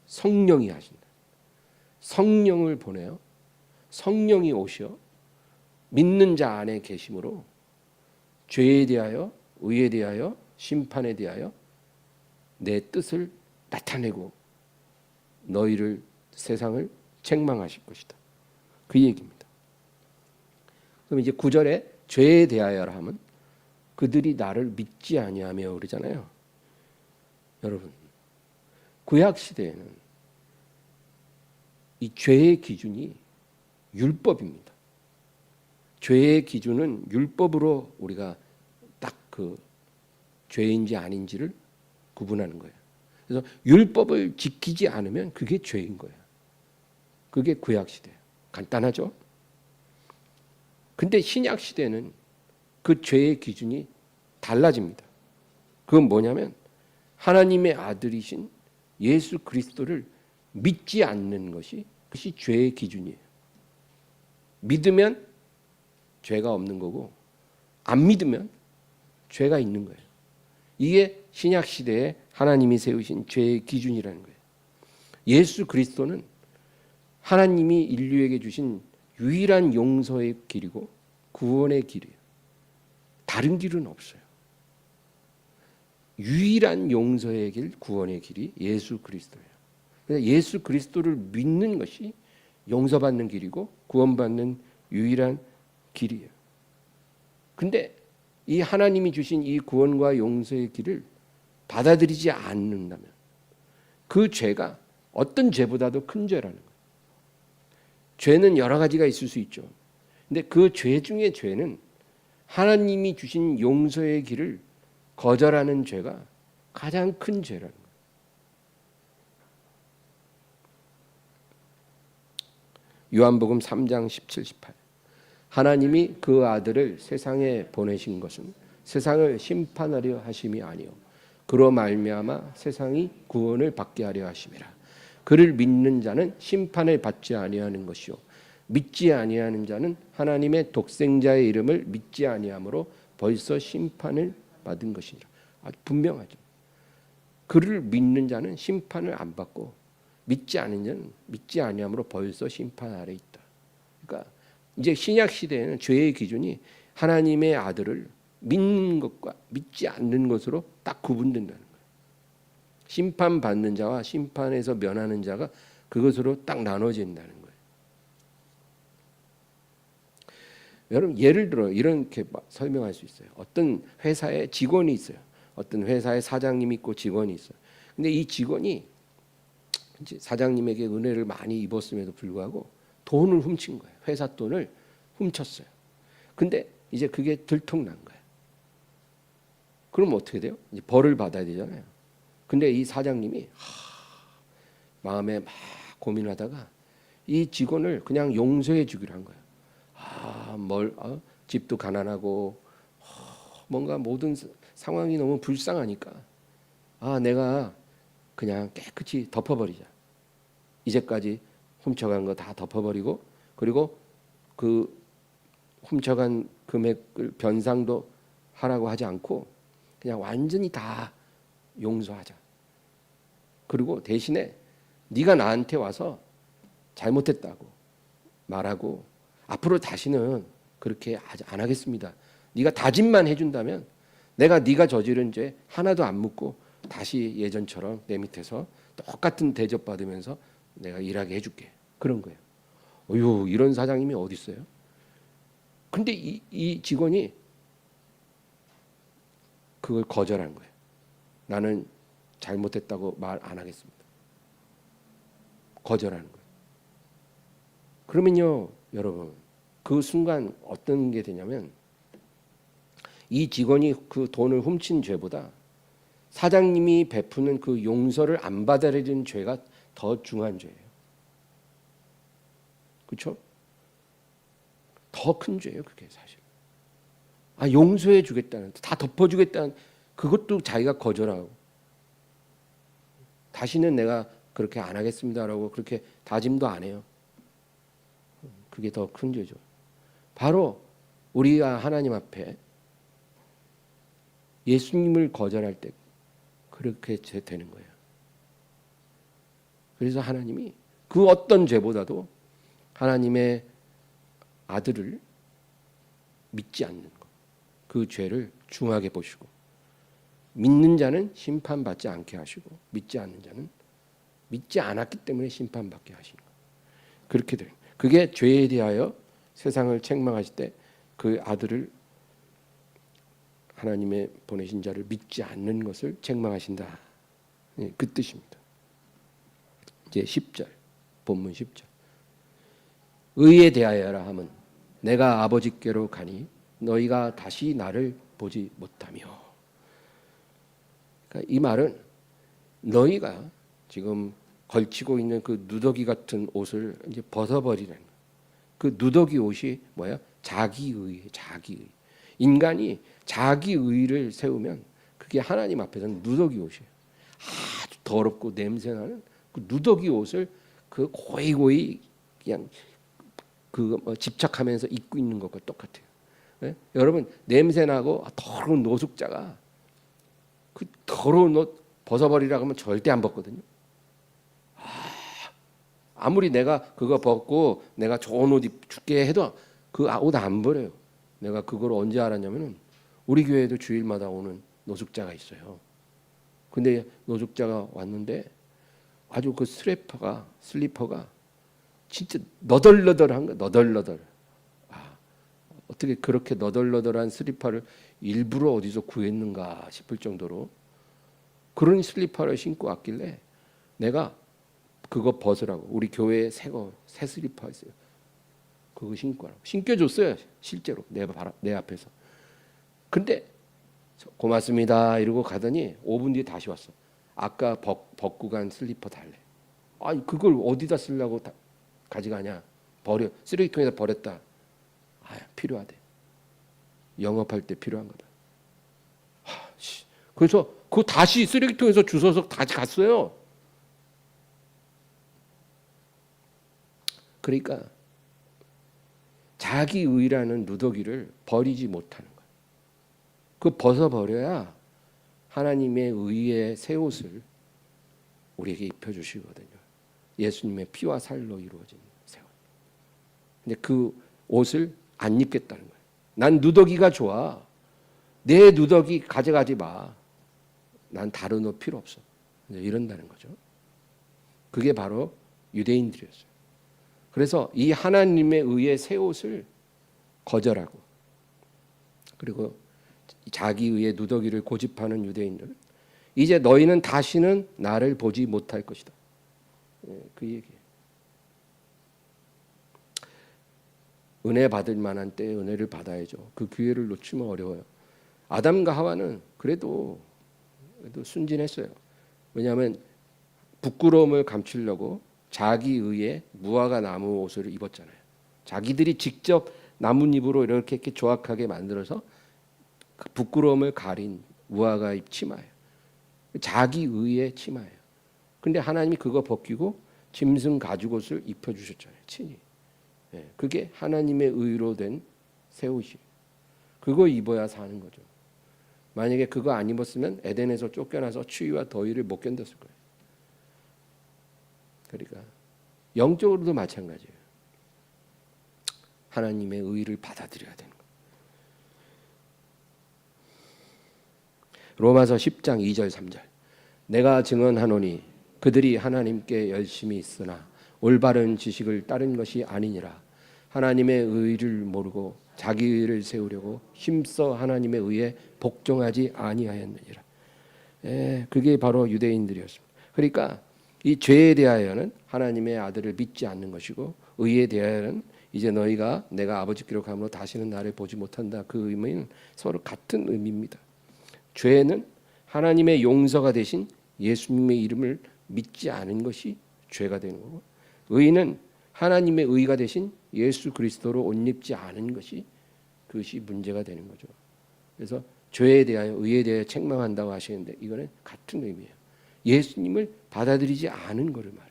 Speaker 1: 성령이 하신다. 성령을 보내요. 성령이 오셔 믿는 자 안에 계심으로 죄에 대하여, 의에 대하여, 심판에 대하여 내 뜻을 나타내고 너희를, 세상을 책망하실 것이다. 그 얘기입니다. 그럼 이제 9절에 죄에 대하여라 하면 그들이 나를 믿지 아니하며 그러잖아요. 여러분, 구약 시대에는 이 죄의 기준이 율법입니다. 죄의 기준은 율법으로 우리가 딱 그 죄인지 아닌지를 구분하는 거예요. 그래서 율법을 지키지 않으면 그게 죄인 거예요. 그게 구약 시대예요. 간단하죠? 근데 신약 시대는 그 죄의 기준이 달라집니다. 그건 뭐냐면 하나님의 아들이신 예수 그리스도를 믿지 않는 것이, 그것이 죄의 기준이에요. 믿으면 죄가 없는 거고 안 믿으면 죄가 있는 거예요. 이게 신약 시대에 하나님이 세우신 죄의 기준이라는 거예요. 예수 그리스도는 하나님이 인류에게 주신 유일한 용서의 길이고 구원의 길이에요. 다른 길은 없어요. 유일한 용서의 길, 구원의 길이 예수 그리스도예요. 그래서 예수 그리스도를 믿는 것이 용서받는 길이고 구원받는 유일한 길이에요. 근데 이 하나님이 주신 이 구원과 용서의 길을 받아들이지 않는다면 그 죄가 어떤 죄보다도 큰 죄라는 거예요. 죄는 여러 가지가 있을 수 있죠. 근데 그 죄 중에 죄는 하나님이 주신 용서의 길을 거절하는 죄가 가장 큰 죄라는 거예요. 요한복음 3장 17, 18. 하나님이 그 아들을 세상에 보내신 것은 세상을 심판하려 하심이 아니요 그로 말미암아 세상이 구원을 받게 하려 하심이라. 그를 믿는 자는 심판을 받지 아니하는 것이요 믿지 아니하는 자는 하나님의 독생자의 이름을 믿지 아니하므로 벌써 심판을 받은 것이니라. 아주 분명하죠. 그를 믿는 자는 심판을 안 받고 믿지 않은 자는 믿지 아니하므로 벌써 심판 아래 있다. 그러니까 이제 신약 시대에는 죄의 기준이 하나님의 아들을 믿는 것과 믿지 않는 것으로 딱 구분된다는 거예요. 심판받는 자와 심판에서 면하는 자가 그것으로 딱 나눠진다는 거예요. 여러분, 예를 들어 이렇게 설명할 수 있어요. 어떤 회사에 직원이 있어요. 어떤 회사에 사장님이 있고 직원이 있어요. 근데 이 직원이 이제 사장님에게 은혜를 많이 입었음에도 불구하고 돈을 훔친 거예요. 회사 돈을 훔쳤어요. 근데 이제 그게 들통난 거예요. 그럼 어떻게 돼요? 이제 벌을 받아야 되잖아요. 근데 이 사장님이 마음에 막 고민하다가 이 직원을 그냥 용서해 주기로 한 거예요. 집도 가난하고 뭔가 모든 상황이 너무 불쌍하니까 내가 그냥 깨끗이 덮어버리자. 이제까지 훔쳐간 거 다 덮어버리고 그리고 그 훔쳐간 금액을 변상도 하라고 하지 않고 그냥 완전히 다 용서하자. 그리고 대신에 네가 나한테 와서 잘못했다고 말하고 앞으로 다시는 그렇게 안 하겠습니다. 네가 다짐만 해준다면 내가 네가 저지른 죄 하나도 안 묻고 다시 예전처럼 내 밑에서 똑같은 대접받으면서 내가 일하게 해줄게. 그런 거예요. 어휴, 이런 사장님이 어디 있어요? 근데 이 직원이 그걸 거절한 거예요. 나는 잘못했다고 말 안 하겠습니다. 거절하는 거예요. 그러면요, 여러분, 그 순간 어떤 게 되냐면 이 직원이 그 돈을 훔친 죄보다 사장님이 베푸는 그 용서를 안 받아들이는 죄가 더 중한 죄예요. 그렇죠? 더 큰 죄예요, 그게 사실. 용서해 주겠다는, 다 덮어주겠다는, 그것도 자기가 거절하고 다시는 내가 그렇게 안 하겠습니다라고 그렇게 다짐도 안 해요. 그게 더 큰 죄죠. 바로 우리가 하나님 앞에 예수님을 거절할 때 그렇게 되는 거예요. 그래서 하나님이 그 어떤 죄보다도 하나님의 아들을 믿지 않는 것, 그 죄를 중하게 보시고 믿는 자는 심판받지 않게 하시고 믿지 않는 자는 믿지 않았기 때문에 심판받게 하시는 거예요. 그렇게 돼요. 그게 죄에 대하여 세상을 책망하실 때 그 아들을 하나님의 보내신 자를 믿지 않는 것을 책망하신다. 그 뜻입니다. 이제 10절 본문 10절 의에 대하여라 함은 내가 아버지께로 가니 너희가 다시 나를 보지 못하며. 그러니까 이 말은 너희가 지금 걸치고 있는 그 누더기 같은 옷을 이제 벗어버리라는 거예요. 그 누더기 옷이 뭐야? 자기의, 자기의. 인간이 자기의를 세우면 그게 하나님 앞에서는 누더기 옷이에요. 아주 더럽고 냄새나는 그 누더기 옷을 그 고이고이 그냥 그 집착하면서 입고 있는 것과 똑같아요. 네? 여러분 냄새나고 더러운 노숙자가 그 더러운 옷 벗어버리라고 하면 절대 안 벗거든요. 아무리 내가 그거 벗고 내가 좋은 옷 입게 해도 그 옷 안 버려요. 내가 그걸 언제 알았냐면은 우리 교회에도 주일마다 오는 노숙자가 있어요. 근데 노숙자가 왔는데 아주 그 슬리퍼가 진짜 너덜너덜한 거, 너덜너덜. 어떻게 그렇게 너덜너덜한 슬리퍼를 일부러 어디서 구했는가 싶을 정도로 그런 슬리퍼를 신고 왔길래 내가 그거 벗으라고 우리 교회에 새 슬리퍼 있어요. 그거 신고 하라고 신겨줬어요. 실제로 내 앞에서. 근데 고맙습니다 이러고 가더니 5분 뒤에 다시 왔어. 아까 벗고 간 슬리퍼 달래. 아니 그걸 어디다 쓰려고 가져가냐. 버려. 쓰레기통에다 버렸다. 필요하대. 영업할 때 필요한 거다. 그래서 그거 다시 쓰레기통에서 주워서 다시 갔어요. 그러니까 자기의라는 누더기를 버리지 못하는 거예요. 그 벗어버려야 하나님의 의의 새 옷을 우리에게 입혀주시거든요. 예수님의 피와 살로 이루어진 새 옷. 근데 그 옷을 안 입겠다는 거예요. 난 누더기가 좋아. 내 누더기 가져가지 마. 난 다른 옷 필요 없어. 이런다는 거죠. 그게 바로 유대인들이었어요. 그래서 이 하나님의 의의 새 옷을 거절하고 그리고 자기 의의 누더기를 고집하는 유대인들 이제 너희는 다시는 나를 보지 못할 것이다. 그 얘기예요. 은혜 받을 만한 때에 은혜를 받아야죠. 그 기회를 놓치면 어려워요. 아담과 하와는 그래도 순진했어요. 왜냐하면 부끄러움을 감추려고 자기 의에 무화과 나무 옷을 입었잖아요. 자기들이 직접 나뭇잎으로 이렇게 조악하게 만들어서 그 부끄러움을 가린 무화과 잎 치마예요. 자기 의의 치마예요. 근데 하나님이 그거 벗기고 짐승 가죽옷을 입혀주셨잖아요. 친히. 그게 하나님의 의로 된 새 옷이에요. 그거 입어야 사는 거죠. 만약에 그거 안 입었으면 에덴에서 쫓겨나서 추위와 더위를 못 견뎠을 거예요. 그러니까 영적으로도 마찬가지예요. 하나님의 의를 받아들여야 되는 거예요. 로마서 10장 2절 3절 내가 증언하노니 그들이 하나님께 열심히 있으나 올바른 지식을 따른 것이 아니니라. 하나님의 의를 모르고 자기 의를 세우려고 힘써 하나님의 의에 복종하지 아니하였느니라. 그게 바로 유대인들이었습니다. 그러니까 이 죄에 대하여는 하나님의 아들을 믿지 않는 것이고 의에 대하여는 이제 너희가 내가 아버지께로 가므로 다시는 나를 보지 못한다. 그 의미는 서로 같은 의미입니다. 죄는 하나님의 용서가 되신 예수님의 이름을 믿지 않은 것이 죄가 되는 거고 의는 하나님의 의가 되신 예수 그리스도로 옷 입지 않은 것이 그것이 문제가 되는 거죠. 그래서 죄에 대하여 의에 대하여 책망한다고 하시는데 이거는 같은 의미예요. 예수님을 받아들이지 않은 것을 말해요.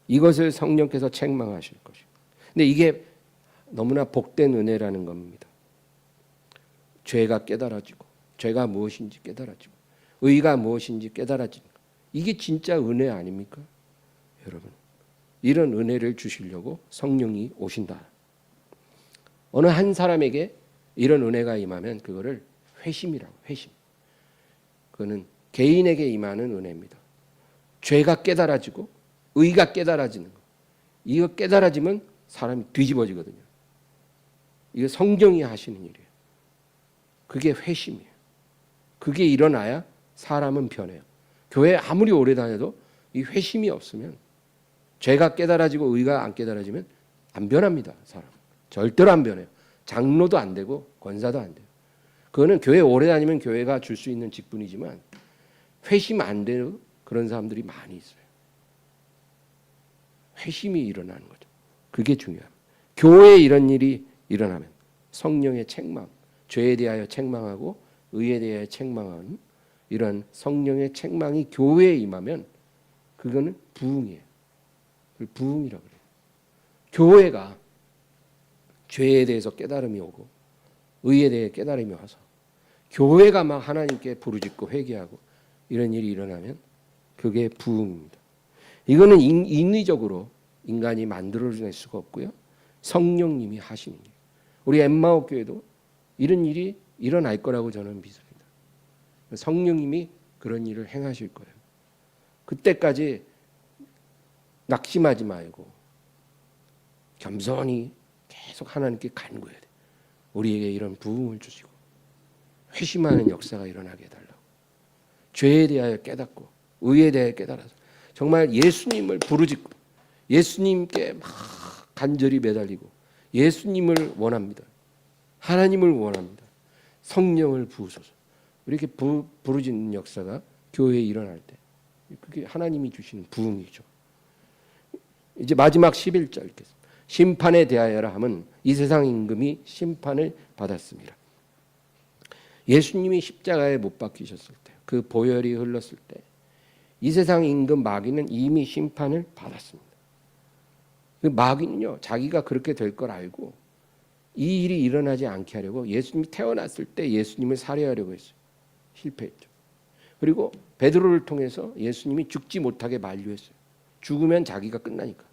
Speaker 1: 이것을 성령께서 책망하실 것이고. 근데 이게 너무나 복된 은혜라는 겁니다. 죄가 깨달아지고, 죄가 무엇인지 깨달아지고, 의가 무엇인지 깨달아지는 것. 이게 진짜 은혜 아닙니까? 여러분, 이런 은혜를 주시려고 성령이 오신다. 어느 한 사람에게 이런 은혜가 임하면 그거를 회심이라고. 회심. 그거는 개인에게 임하는 은혜입니다. 죄가 깨달아지고 의가 깨달아지는 거. 이거 깨달아지면 사람이 뒤집어지거든요. 이거 성령이 하시는 일이에요. 그게 회심이에요. 그게 일어나야 사람은 변해요. 교회 아무리 오래 다녀도 이 회심이 없으면, 죄가 깨달아지고 의가 안 깨달아지면 안 변합니다. 사람 절대로 안 변해요. 장로도 안 되고 권사도 안 돼요. 그거는 교회 오래 다니면 교회가 줄 수 있는 직분이지만 회심 안 되는 그런 사람들이 많이 있어요. 회심이 일어나는 거죠. 그게 중요합니다. 교회에 이런 일이 일어나면 성령의 책망, 죄에 대하여 책망하고 의에 대하여 책망하는 이런 성령의 책망이 교회에 임하면 그거는 부흥이에요. 그걸 부흥이라고 그래요. 교회가 죄에 대해서 깨달음이 오고 의에 대해 깨달음이 와서 교회가 막 하나님께 부르짖고 회개하고 이런 일이 일어나면 그게 부흥입니다. 이거는 인위적으로 인간이 만들어낼 수가 없고요. 성령님이 하시는 일. 우리 엠마오 교회도 이런 일이 일어날 거라고 저는 믿습니다. 성령님이 그런 일을 행하실 거예요. 그때까지 낙심하지 말고 겸손히 계속 하나님께 간구해야 돼요. 우리에게 이런 부흥을 주시고 회심하는 역사가 일어나게 해달라고. 죄에 대하여 깨닫고 의에 대하여 깨달아서 정말 예수님을 부르짖고 예수님께 막 간절히 매달리고 예수님을 원합니다. 하나님을 원합니다. 성령을 부으소서. 이렇게 부르짖는 역사가 교회에 일어날 때 그게 하나님이 주시는 부흥이죠. 이제 마지막 11절 읽겠습니다. 심판에 대하여라 함은 이 세상 임금이 심판을 받았습니다. 예수님이 십자가에 못 박히셨을 때, 그 보혈이 흘렀을 때 이 세상 임금 마귀는 이미 심판을 받았습니다. 그 마귀는요, 자기가 그렇게 될 걸 알고 이 일이 일어나지 않게 하려고 예수님이 태어났을 때 예수님을 살해하려고 했어요. 실패했죠. 그리고 베드로를 통해서 예수님이 죽지 못하게 만류했어요. 죽으면 자기가 끝나니까.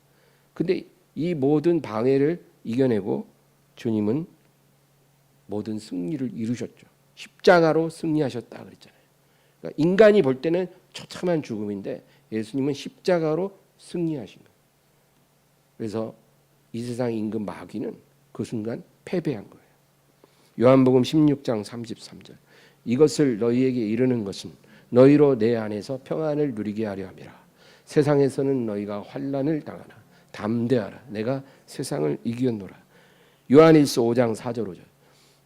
Speaker 1: 근데 이 모든 방해를 이겨내고 주님은 모든 승리를 이루셨죠. 십자가로 승리하셨다 그랬잖아요. 그러니까 인간이 볼 때는 처참한 죽음인데 예수님은 십자가로 승리하신 거예요. 그래서 이 세상 임금 마귀는 그 순간 패배한 거예요. 요한복음 16장 33절. 이것을 너희에게 이르는 것은 너희로 내 안에서 평안을 누리게 하려 함이라. 세상에서는 너희가 환난을 당하나 담대하라. 내가 세상을 이겼노라. 요한일서 5장 4절 5절.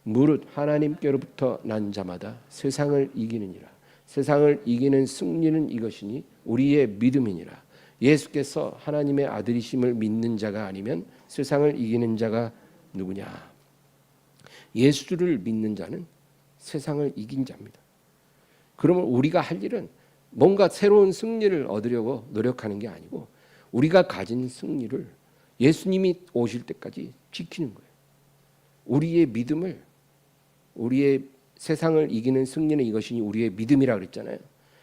Speaker 1: 무릇 하나님께로부터 난 자마다 세상을 이기느니라. 세상을 이기는 승리는 이것이니 우리의 믿음이니라. 예수께서 하나님의 아들이심을 믿는 자가 아니면 세상을 이기는 자가 누구냐? 예수를 믿는 자는 세상을 이긴 자입니다. 그러면 우리가 할 일은 뭔가 새로운 승리를 얻으려고 노력하는 게 아니고 우리가 가진 승리를 예수님이 오실 때까지 지키는 거예요. 우리의 믿음을, 우리의 세상을 이기는 승리는 이것이니 우리의 믿음이라 그랬잖아요.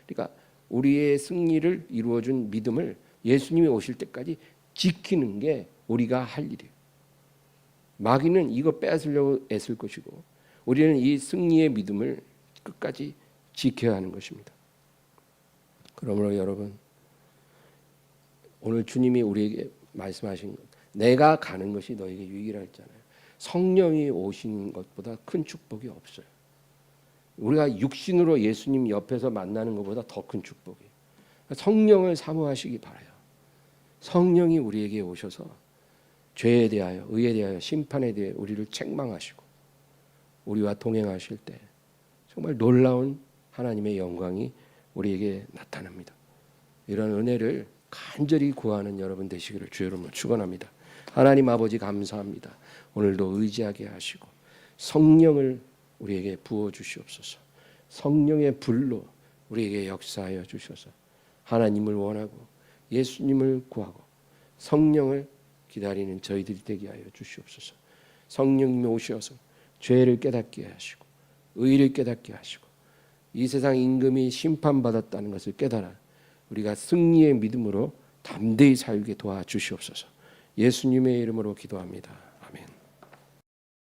Speaker 1: 그러니까 우리의 승리를 이루어준 믿음을 예수님이 오실 때까지 지키는 게 우리가 할 일이에요. 마귀는 이거 빼앗으려고 애쓸 것이고 우리는 이 승리의 믿음을 끝까지 지켜야 하는 것입니다. 그러므로 여러분, 오늘 주님이 우리에게 말씀하신 것, 내가 가는 것이 너에게 유익이라 했잖아요. 성령이 오신 것보다 큰 축복이 없어요. 우리가 육신으로 예수님 옆에서 만나는 것보다 더 큰 축복이에요. 성령을 사모하시기 바라요. 성령이 우리에게 오셔서 죄에 대하여, 의에 대하여, 심판에 대해 우리를 책망하시고 우리와 동행하실 때 정말 놀라운 하나님의 영광이 우리에게 나타납니다. 이런 은혜를 간절히 구하는 여러분 되시기를 주의 이름으로 축원합니다. 하나님 아버지 감사합니다. 오늘도 의지하게 하시고 성령을 우리에게 부어 주시옵소서. 성령의 불로 우리에게 역사하여 주셔서 하나님을 원하고 예수님을 구하고 성령을 기다리는 저희들이 되게 하여 주시옵소서. 성령님이 오셔서 죄를 깨닫게 하시고 의를 깨닫게 하시고 이 세상 임금이 심판받았다는 것을 깨달아 우리가 승리의 믿음으로 담대히 살게 도와주시옵소서. 예수님의 이름으로 기도합니다.